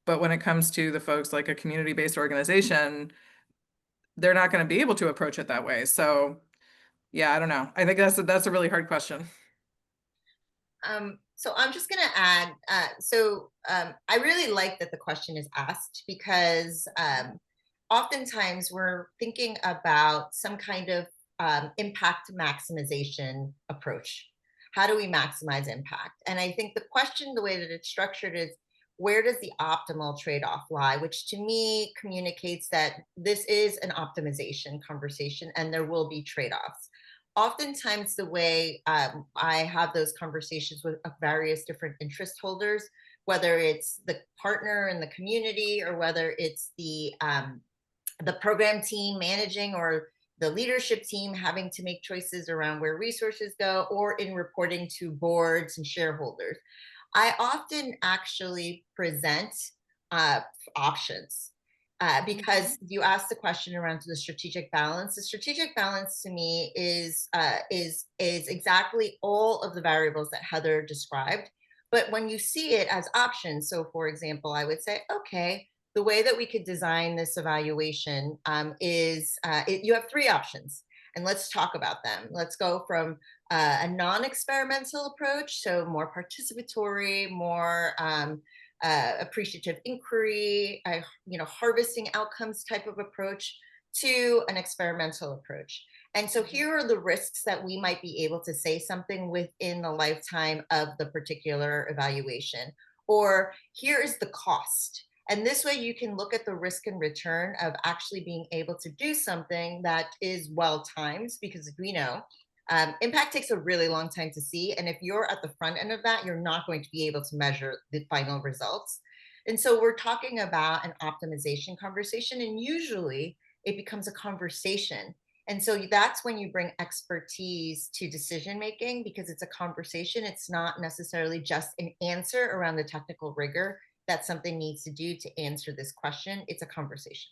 But when it comes to the folks like a community-based organization, they're not going to be able to approach it that way. So yeah, I don't know. I think that's a really hard question. So I'm just going to add, I really like that the question is asked, because oftentimes we're thinking about some kind of impact maximization approach. How do we maximize impact? And I think the question, the way that it's structured, is where does the optimal trade-off lie, which to me communicates that this is an optimization conversation and there will be trade-offs. Oftentimes the way I have those conversations with various different interest holders, whether it's the partner in the community or whether it's the program team managing or the leadership team having to make choices around where resources go, or in reporting to boards and shareholders, I often actually present options. Because you asked the question around the strategic balance. The strategic balance to me is exactly all of the variables that Heather described. But when you see it as options, so for example, I would say, okay, the way that we could design this evaluation is you have three options, and let's talk about them. Let's go from a non-experimental approach, so more participatory, more appreciative inquiry, harvesting outcomes type of approach, to an experimental approach. And so here are the risks that we might be able to say something within the lifetime of the particular evaluation, or here is the cost. And this way you can look at the risk and return of actually being able to do something that is well timed, because we know impact takes a really long time to see. And if you're at the front end of that, you're not going to be able to measure the final results. And so we're talking about an optimization conversation, and usually it becomes a conversation. And so that's when you bring expertise to decision making, because it's a conversation. It's not necessarily just an answer around the technical rigor that something needs to do to answer this question. It's a conversation.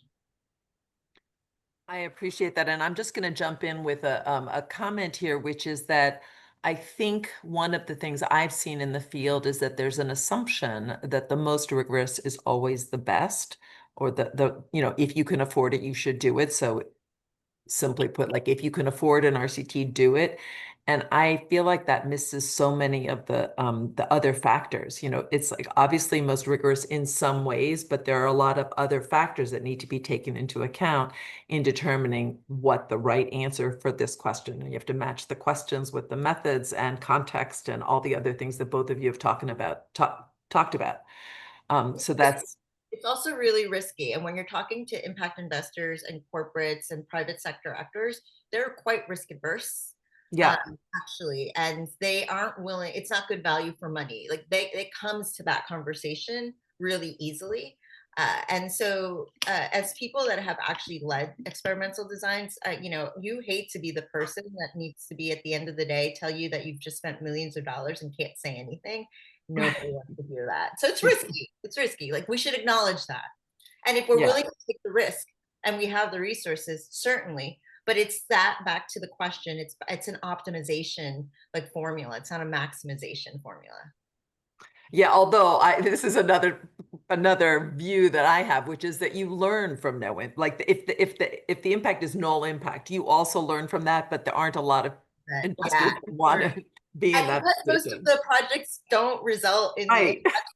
I appreciate that. And I'm just going to jump in with a comment here, which is that I think one of the things I've seen in the field is that there's an assumption that the most rigorous is always the best, or if you can afford it, you should do it. So simply put, like, if you can afford an RCT, do it. And I feel like that misses so many of the other factors. It's like obviously most rigorous in some ways, but there are a lot of other factors that need to be taken into account in determining what the right answer for this question. And you have to match the questions with the methods and context and all the other things that both of you have talked about. So that's It's also really risky. And when you're talking to impact investors and corporates and private sector actors, they're quite risk adverse. yeah. Actually, and they aren't willing. It's not good value for money. Like it comes to that conversation really easily. And so as people that have actually led experimental designs, you hate to be the person that needs to be at the end of the day tell you that you've just spent millions of dollars and can't say anything. Nobody wants to hear that. So it's risky. It's risky. Like, we should acknowledge that. And if we're Yeah. willing to take the risk and we have the resources, certainly. But it's that, back to the question, it's an optimization like formula. It's not a maximization formula. Yeah, although this is another view that I have, which is that you learn from knowing. Like if the impact is null impact, you also learn from that. But there aren't a lot of But investors yeah, who want to be in and that because most of position. the projects don't result in the Right. impact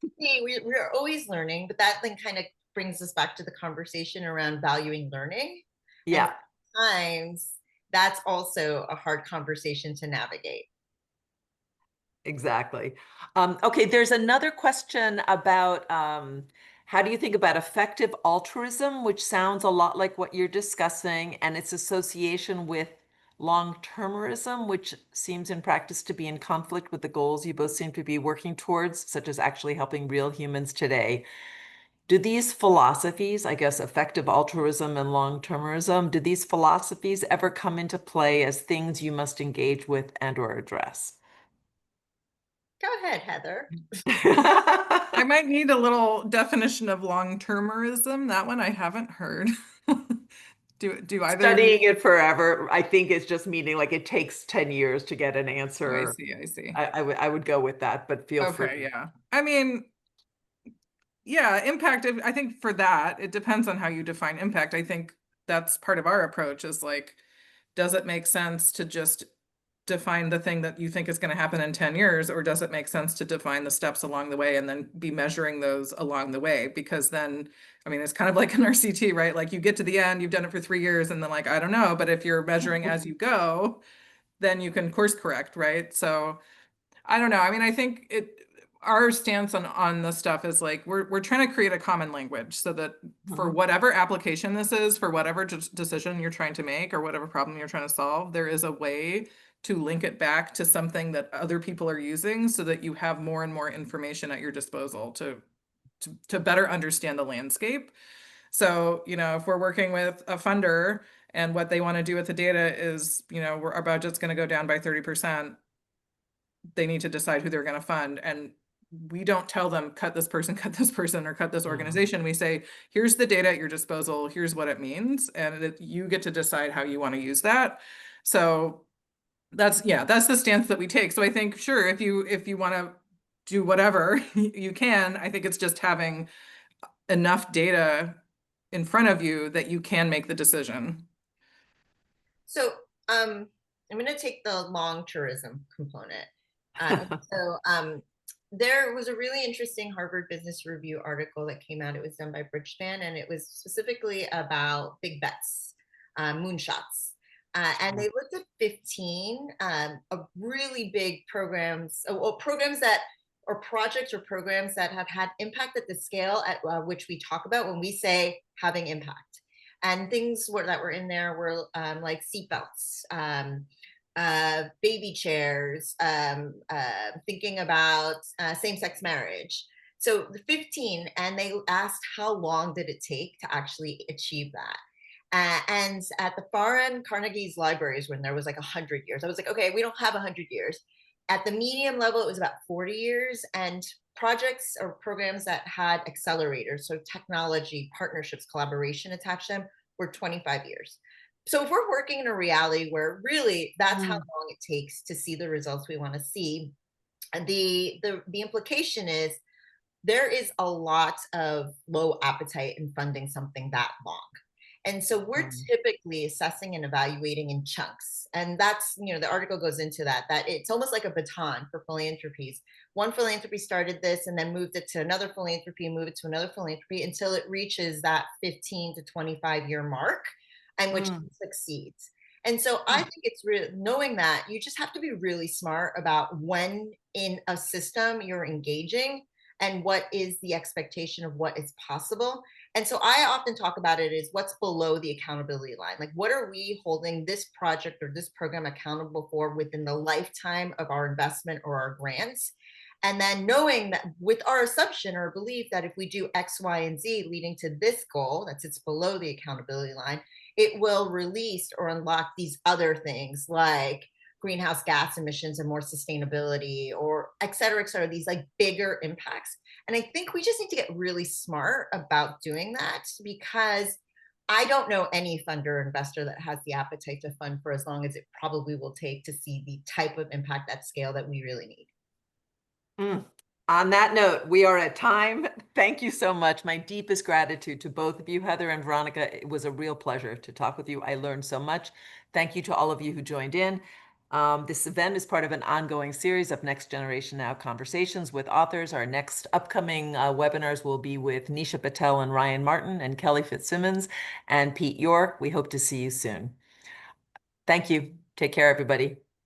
we're always learning. But that then kind of brings us back to the conversation around valuing learning. Yeah. And sometimes that's also a hard conversation to navigate. Exactly. Okay, there's another question about how do you think about effective altruism, which sounds a lot like what you're discussing, and its association with long-termerism, which seems in practice to be in conflict with the goals you both seem to be working towards, such as actually helping real humans today. Do these philosophies, I guess effective altruism and long-termism, do these philosophies ever come into play as things you must engage with and or address? Go ahead, Heather. I might need a little definition of long-termerism. That one I haven't heard. Do either of Studying you? it forever, I think it's just meaning like it takes 10 years to get an Oh, I answer. see, I see. I would go with that, but feel Okay, free. yeah. I mean, yeah, impact, I think for that, it depends on how you define impact. I think that's part of our approach is like, does it make sense to just define the thing that you think is going to happen in 10 years, or does it make sense to define the steps along the way and then be measuring those along the way? Because then, I mean, it's kind of like an RCT, right? Like you get to the end, you've done it for 3 years, and then like, I don't know, but if you're measuring as you go, then you can course correct, right? So I don't know. I mean, I think our stance on this stuff is like we're trying to create a common language so that for whatever application this is, for whatever decision you're trying to make or whatever problem you're trying to solve, there is a way to link it back to something that other people are using so that you have more and more information at your disposal to better understand the landscape. So, if we're working with a funder and what they want to do with the data is, our budget's going to go down by 30%, they need to decide who they're going to fund. And we don't tell them cut this person, or cut this organization. We say, here's the data at your disposal. Here's what it means. And you get to decide how you want to use that. So that's the stance that we take. So I think, sure, if you want to do whatever you can, I think it's just having enough data in front of you that you can make the decision. So I'm going to take the long tourism component. There was a really interesting Harvard Business Review article that came out. It was done by Bridgespan, and it was specifically about big bets, moonshots. And they looked at 15 of really big programs, programs that, or projects or programs that have had impact at the scale at which we talk about when we say having impact. And things that were in there were like seatbelts, baby chairs, thinking about same-sex marriage. So the 15, and they asked how long did it take to actually achieve that. And at the far end, Carnegie's libraries, when there was like 100 years, I was like, okay, we don't have 100 years. At the medium level, it was about 40 years. And projects or programs that had accelerators, so technology, partnerships, collaboration attached to them, were 25 years. So if we're working in a reality where really that's how long it takes to see the results we want to see, and the implication is there is a lot of low appetite in funding something that long. And so we're typically assessing and evaluating in chunks. And that's, the article goes into that it's almost like a baton for philanthropies. One philanthropy started this and then moved it to another philanthropy, move it to another philanthropy until it reaches that 15 to 25 year mark and which succeeds. And so I think it's really knowing that you just have to be really smart about when in a system you're engaging and what is the expectation of what is possible. And so I often talk about it as what's below the accountability line. Like, what are we holding this project or this program accountable for within the lifetime of our investment or our grants? And then knowing that with our assumption or belief that if we do X, Y, and Z leading to this goal that sits below the accountability line, it will release or unlock these other things like greenhouse gas emissions and more sustainability, or et cetera, these like bigger impacts. And I think we just need to get really smart about doing that, because I don't know any funder or investor that has the appetite to fund for as long as it probably will take to see the type of impact at scale that we really need. On that note, we are at time. Thank you so much. My deepest gratitude to both of you, Heather and Veronica. It was a real pleasure to talk with you. I learned so much. Thank you to all of you who joined in. This event is part of an ongoing series of Next Generation Now conversations with authors. Our next upcoming webinars will be with Nisha Patel and Ryan Martin and Kelly Fitzsimmons and Pete York. We hope to see you soon. Thank you. Take care, everybody.